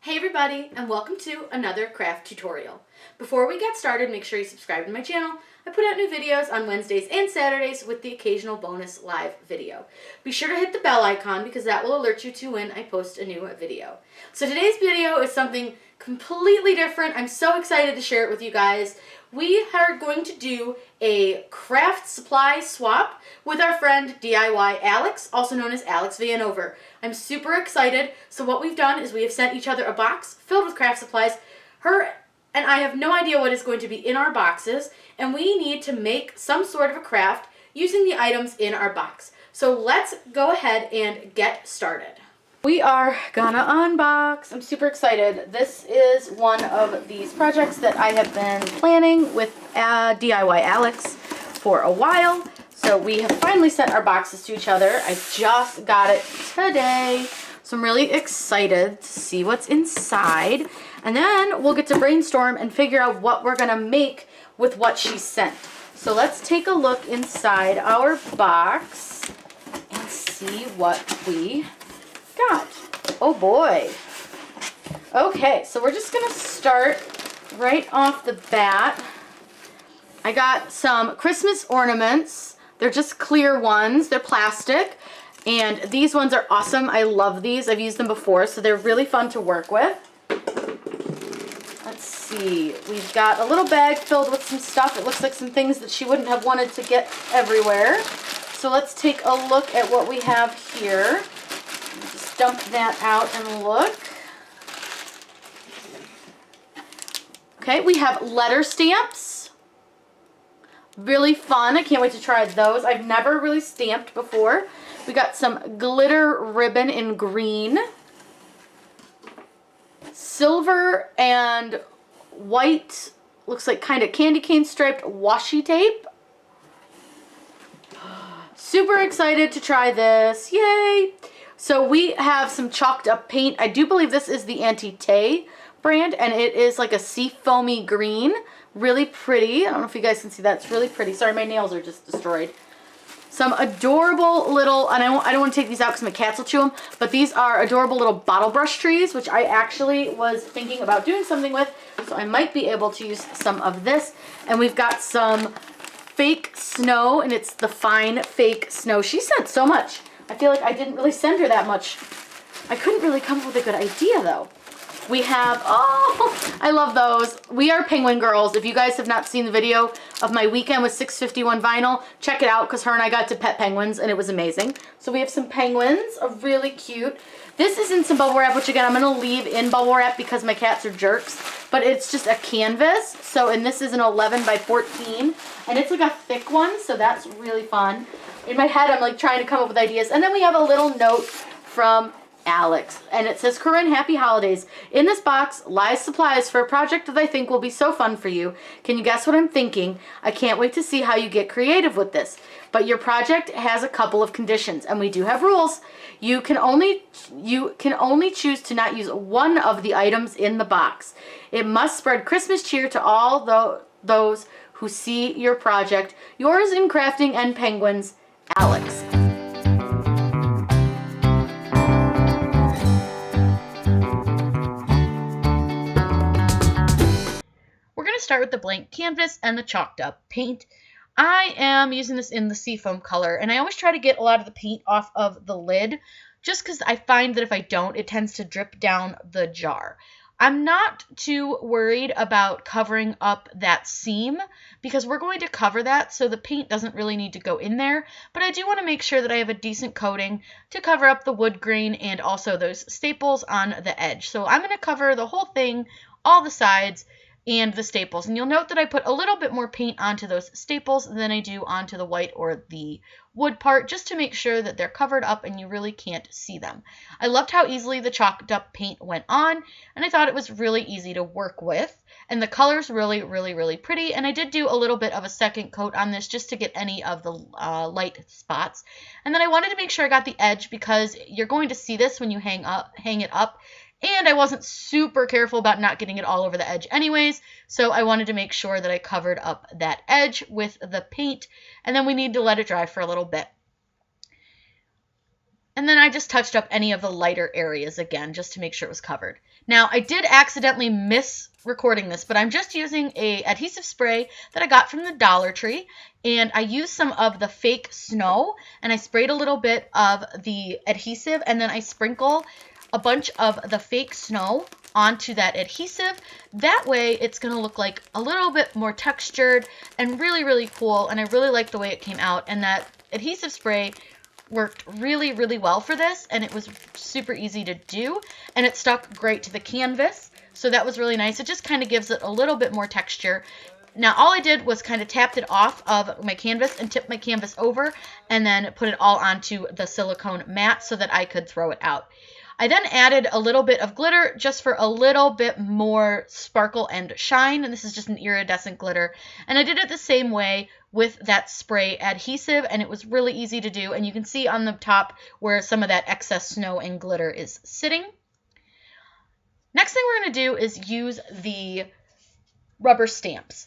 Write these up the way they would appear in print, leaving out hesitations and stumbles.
Hey everybody, and welcome to another craft tutorial. Before we get started, make sure you subscribe to my channel. I put out new videos on Wednesdays and Saturdays with the occasional bonus live video. Be sure to hit the bell icon because that will alert you to when I post a new video. So today's video is something completely different. I'm so excited to share it with you guys. We are going to do a craft supply swap with our friend DIYAlex, also known as Alex Vanover. I'm super excited. So what we've done is we have sent each other a box filled with craft supplies. Her and I have no idea what is going to be in our boxes, and we need to make some sort of a craft using the items in our box. So let's go ahead and get started. We are gonna unbox. I'm super excited. This is one of these projects that I have been planning with DIYAlex for a while. So we have finally sent our boxes to each other. I just got it today. So I'm really excited to see what's inside. And then we'll get to brainstorm and figure out what we're gonna make with what she sent. So let's take a look inside our box and see what we got. Oh boy. Okay, so we're just gonna start right off the bat. I got some Christmas ornaments. They're just clear ones. They're plastic. And these ones are awesome. I love these. I've used them before, so they're really fun to work with. Let's see. We've got a little bag filled with some stuff. It looks like some things that she wouldn't have wanted to get everywhere. So let's take a look at what we have here. Just dump that out and look. Okay, we have letter stamps. Really fun. I can't wait to try those. I've never really stamped before. We got some glitter ribbon in green. Silver and white, looks like kind of candy cane striped washi tape. Super excited to try this. Yay! So we have some chalked up paint. I do believe this is the Anti-Tay brand, and it is like a sea foamy green. Really pretty. I don't know if you guys can see that. It's really pretty. Sorry, my nails are just destroyed. Some adorable little, and I don't want to take these out because my cats will chew them, but these are adorable little bottle brush trees, which I actually was thinking about doing something with, so I might be able to use some of this. And we've got some fake snow, and it's the fine fake snow. She sent so much. I feel like I didn't really send her that much. I couldn't really come up with a good idea, though. We have, oh, I love those. We are penguin girls. If you guys have not seen the video of my weekend with 651 vinyl, check it out because her and I got to pet penguins and it was amazing. So we have some penguins, really cute. This is in some bubble wrap, which again, I'm going to leave in bubble wrap because my cats are jerks. But it's just a canvas. So, and this is an 11 by 14. And it's like a thick one, so that's really fun. In my head, I'm like trying to come up with ideas. And then we have a little note from Alex, and it says, Corinne, happy holidays. In this box lies supplies for a project that I think will be so fun for you. Can you guess what I'm thinking? I can't wait to see how you get creative with this. But your project has a couple of conditions, and we do have rules. You can only choose to not use one of the items in the box. It must spread Christmas cheer to all those who see your project. Yours in crafting and penguins, Alex. Start with the blank canvas and the chalked up paint. I am using this in the seafoam color, and I always try to get a lot of the paint off of the lid just because I find that if I don't, it tends to drip down the jar. I'm not too worried about covering up that seam because we're going to cover that, so the paint doesn't really need to go in there, but I do want to make sure that I have a decent coating to cover up the wood grain and also those staples on the edge. So I'm going to cover the whole thing, all the sides, and the staples. And you'll note that I put a little bit more paint onto those staples than I do onto the white or the wood part, just to make sure that they're covered up and you really can't see them. I loved how easily the chalked up paint went on, and I thought it was really easy to work with. And the color's really, really, really pretty. And I did do a little bit of a second coat on this just to get any of the light spots. And then I wanted to make sure I got the edge because you're going to see this when you hang it up. And I wasn't super careful about not getting it all over the edge anyways, so I wanted to make sure that I covered up that edge with the paint, and then we need to let it dry for a little bit. And then I just touched up any of the lighter areas again, just to make sure it was covered. Now, I did accidentally miss recording this, but I'm just using a adhesive spray that I got from the Dollar Tree, and I used some of the fake snow, and I sprayed a little bit of the adhesive, and then I sprinkle a bunch of the fake snow onto that adhesive. That way it's going to look like a little bit more textured and really, really cool, and I really like the way it came out, and that adhesive spray worked really, really well for this, and it was super easy to do, and it stuck great to the canvas, so that was really nice. It just kind of gives it a little bit more texture. Now, all I did was kind of tapped it off of my canvas and tipped my canvas over, and then put it all onto the silicone mat so that I could throw it out. I then added a little bit of glitter just for a little bit more sparkle and shine, and this is just an iridescent glitter, and I did it the same way with that spray adhesive, and it was really easy to do, and you can see on the top where some of that excess snow and glitter is sitting. Next thing we're going to do is use the rubber stamps.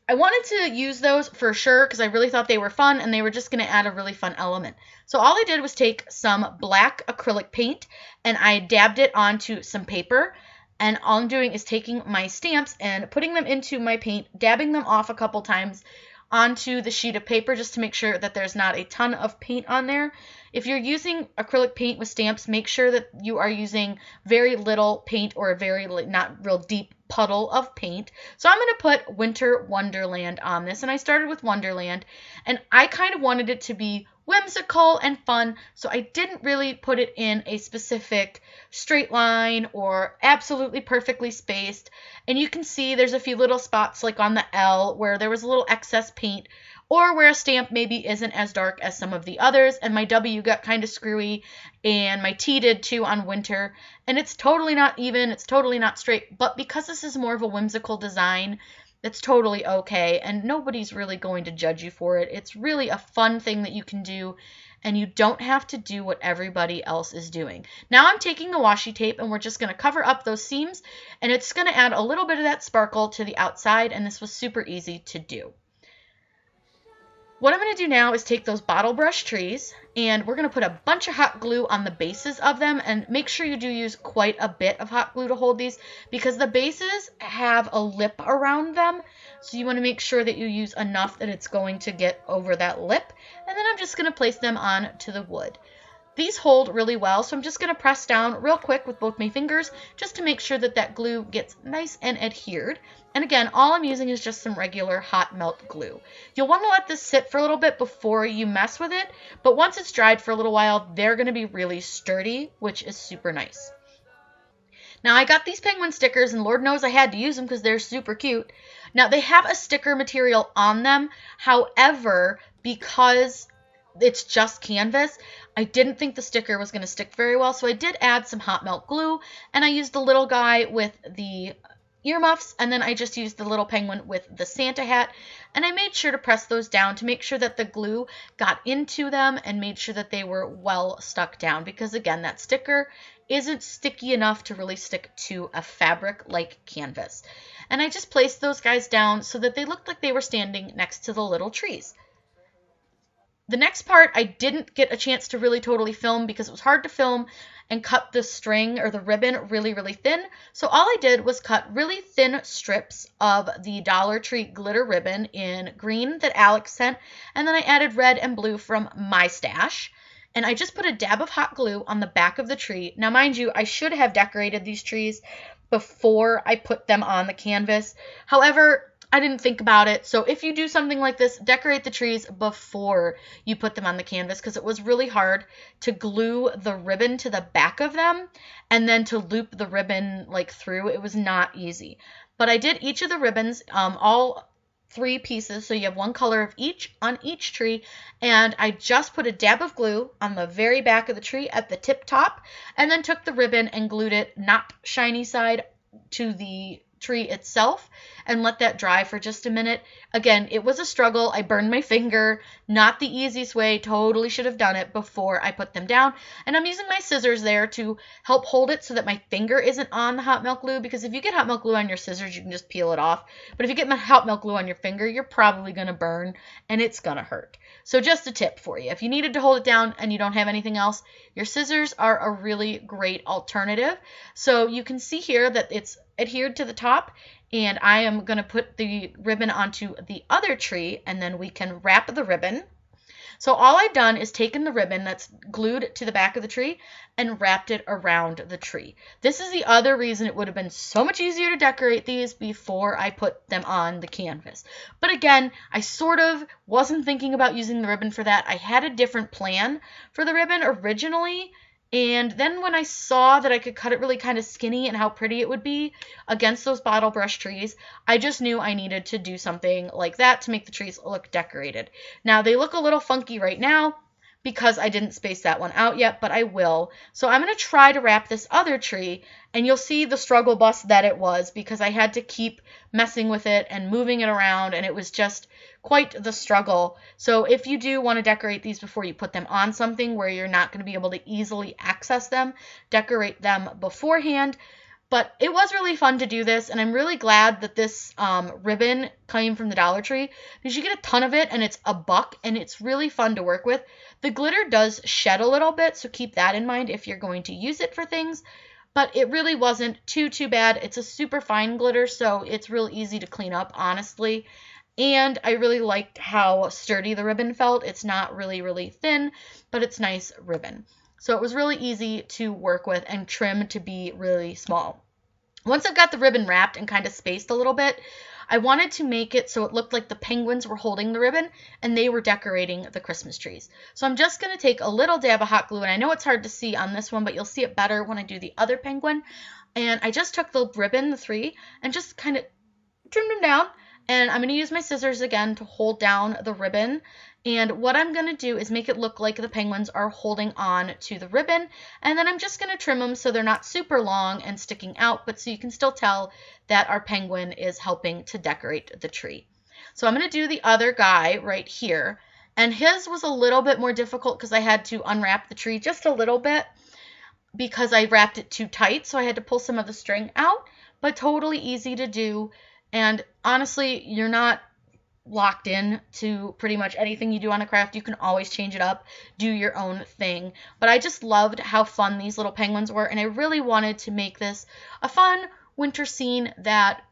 I wanted to use those for sure because I really thought they were fun, and they were just going to add a really fun element. So all I did was take some black acrylic paint, and I dabbed it onto some paper, and all I'm doing is taking my stamps and putting them into my paint, dabbing them off a couple times onto the sheet of paper just to make sure that there's not a ton of paint on there. If you're using acrylic paint with stamps, make sure that you are using very little paint or a very not real deep puddle of paint. So I'm going to put Winter Wonderland on this, and I started with Wonderland, and I kind of wanted it to be whimsical and fun, so I didn't really put it in a specific straight line or absolutely perfectly spaced. And you can see there's a few little spots like on the L where there was a little excess paint, or where a stamp maybe isn't as dark as some of the others, and my W got kind of screwy, and my T did too on Winter, and it's totally not even, it's totally not straight, but because this is more of a whimsical design, it's totally okay, and nobody's really going to judge you for it. It's really a fun thing that you can do, and you don't have to do what everybody else is doing. Now I'm taking the washi tape, and we're just going to cover up those seams, and it's going to add a little bit of that sparkle to the outside, and this was super easy to do. What I'm going to do now is take those bottle brush trees, and we're going to put a bunch of hot glue on the bases of them, and make sure you do use quite a bit of hot glue to hold these, because the bases have a lip around them, so you want to make sure that you use enough that it's going to get over that lip, and then I'm just going to place them on to the wood. These hold really well, so I'm just going to press down real quick with both my fingers just to make sure that that glue gets nice and adhered. And again, all I'm using is just some regular hot melt glue. You'll want to let this sit for a little bit before you mess with it, but once it's dried for a little while, they're going to be really sturdy, which is super nice. Now, I got these penguin stickers, and Lord knows I had to use them because they're super cute. Now, they have a sticker material on them. However, because it's just canvas, I didn't think the sticker was going to stick very well, so I did add some hot melt glue, and I used the little guy with the earmuffs, and then I just used the little penguin with the Santa hat, and I made sure to press those down to make sure that the glue got into them and made sure that they were well stuck down, because again, that sticker isn't sticky enough to really stick to a fabric like canvas. And I just placed those guys down so that they looked like they were standing next to the little trees. The next part I didn't get a chance to really totally film because it was hard to film and cut the string or the ribbon really, really thin. So all I did was cut really thin strips of the Dollar Tree glitter ribbon in green that Alex sent, and then I added red and blue from my stash. And I just put a dab of hot glue on the back of the tree. Now, mind you, I should have decorated these trees before I put them on the canvas. However, I didn't think about it. So if you do something like this, decorate the trees before you put them on the canvas, because it was really hard to glue the ribbon to the back of them and then to loop the ribbon like through. It was not easy. But I did each of the ribbons, all 3 pieces, so you have one color of each on each tree, and I just put a dab of glue on the very back of the tree at the tip top, and then took the ribbon and glued it, not shiny side, to the tree itself and let that dry for just a minute. Again, it was a struggle. I burned my finger. Not the easiest way. Totally should have done it before I put them down. And I'm using my scissors there to help hold it so that my finger isn't on the hot melt glue, because if you get hot melt glue on your scissors, you can just peel it off. But if you get hot melt glue on your finger, you're probably going to burn and it's going to hurt. So just a tip for you. If you needed to hold it down and you don't have anything else, your scissors are a really great alternative. So you can see here that it's adhered to the top, and I am going to put the ribbon onto the other tree, and then we can wrap the ribbon. So all I've done is taken the ribbon that's glued to the back of the tree and wrapped it around the tree. This is the other reason it would have been so much easier to decorate these before I put them on the canvas. But again, I sort of wasn't thinking about using the ribbon for that. I had a different plan for the ribbon originally. And then when I saw that I could cut it really kind of skinny and how pretty it would be against those bottle brush trees, I just knew I needed to do something like that to make the trees look decorated. Now, they look a little funky right now because I didn't space that one out yet, but I will. So I'm going to try to wrap this other tree, and you'll see the struggle bus that it was because I had to keep messing with it and moving it around, and it was just quite the struggle. So if you do want to decorate these before you put them on something where you're not going to be able to easily access them, decorate them beforehand. But it was really fun to do this, and I'm really glad that this ribbon came from the Dollar Tree because you get a ton of it, and it's $1, and it's really fun to work with. The glitter does shed a little bit, so keep that in mind if you're going to use it for things. But it really wasn't too bad. It's a super fine glitter, so it's real easy to clean up, honestly. And I really liked how sturdy the ribbon felt. It's not really thin, but it's nice ribbon. So it was really easy to work with and trim to be really small. Once I've got the ribbon wrapped and kind of spaced a little bit, I wanted to make it so it looked like the penguins were holding the ribbon and they were decorating the Christmas trees. So I'm just going to take a little dab of hot glue, and I know it's hard to see on this one, but you'll see it better when I do the other penguin. And I just took the ribbon, the 3, and just kind of trimmed them down. And I'm going to use my scissors again to hold down the ribbon. And what I'm going to do is make it look like the penguins are holding on to the ribbon. And then I'm just going to trim them so they're not super long and sticking out, but so you can still tell that our penguin is helping to decorate the tree. So I'm going to do the other guy right here. And his was a little bit more difficult because I had to unwrap the tree just a little bit because I wrapped it too tight. So I had to pull some of the string out, but totally easy to do. And honestly, you're not locked in to pretty much anything you do on a craft. You can always change it up, do your own thing. But I just loved how fun these little penguins were, and I really wanted to make this a fun winter scene that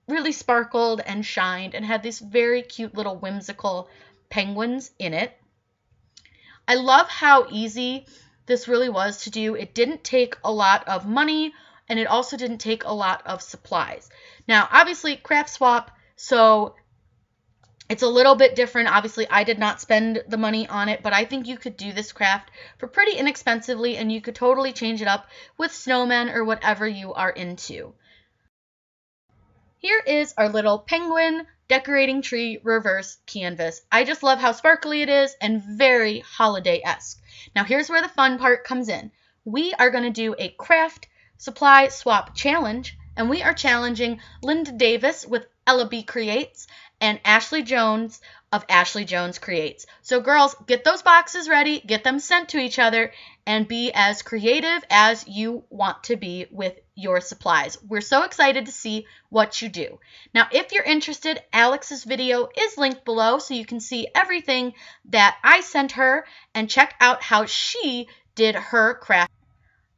really sparkled and shined and had these very cute little whimsical penguins in it. I love how easy this really was to do. It didn't take a lot of money, and it also didn't take a lot of supplies. Now, obviously, craft swap, so it's a little bit different. Obviously, I did not spend the money on it, but I think you could do this craft for pretty inexpensively, and you could totally change it up with snowmen or whatever you are into. Here is our little penguin decorating tree reverse canvas. I just love how sparkly it is and very holiday-esque. Now, here's where the fun part comes in. We are going to do a craft supply swap challenge, and we are challenging Linda Davis with Ella B Creates and Ashley Jones of Ashley Jones Creates. So girls, get those boxes ready, get them sent to each other, and be as creative as you want to be with your supplies. We're so excited to see what you do. Now, if you're interested, Alex's video is linked below so you can see everything that I sent her and check out how she did her craft.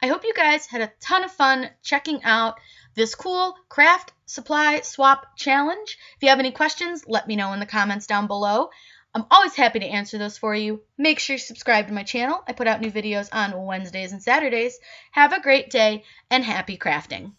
I hope you guys had a ton of fun checking out this cool craft supply swap challenge. If you have any questions, let me know in the comments down below. I'm always happy to answer those for you. Make sure you subscribe to my channel. I put out new videos on Wednesdays and Saturdays. Have a great day and happy crafting.